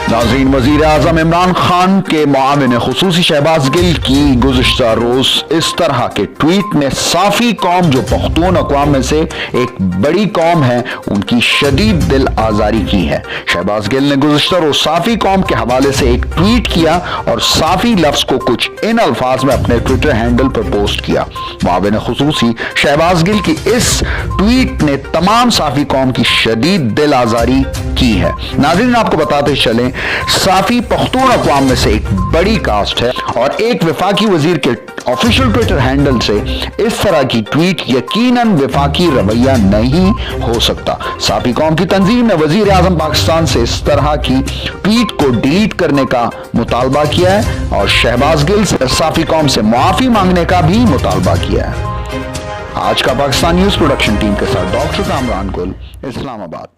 नाज़रीन, वज़ीर आज़म इमरान खान के मुआविन खुसूसी शहबाज गिल की गुज़िश्ता रोज़ इस तरह के ट्वीट ने साफ़ी कौम, जो पख्तून अक़वाम में से एक बड़ी कौम है, उनकी शदीद दिल आज़ारी की है। शहबाज गिल ने गुज़िश्ता रोज़ साफ़ी कौम के हवाले से एक ट्वीट किया और साफ़ी लफ्ज़ को कुछ इन अल्फाज में अपने ट्विटर हैंडल पर पोस्ट किया। मुआविन खुसूसी शहबाज गिल की इस ट्वीट ने तमाम साफ़ी कौम की शदीद दिल आज़ारी की है। नाज़रीन, आपको बताते चलें, साफ़ी पख्तून अक़वाम में से एक बड़ी कास्ट है और एक वफाकी वजीर के ऑफिशियल ट्विटर हैंडल से इस तरह की ट्वीट यकीनन वफाकी रवैया नहीं हो सकता। साफ़ी कौम की तंजीम ने वजीर आज़म पाकिस्तान से इस तरह की ट्वीट को डिलीट करने का मुतालबा किया है और शहबाज गिल से साफ़ी कौम से मुआफ़ी मांगने का भी मुतालबा किया है। आज का पाकिस्तान न्यूज़ प्रोडक्शन टीम के साथ डॉक्टर कामरान गुल, इस्लामाबाद।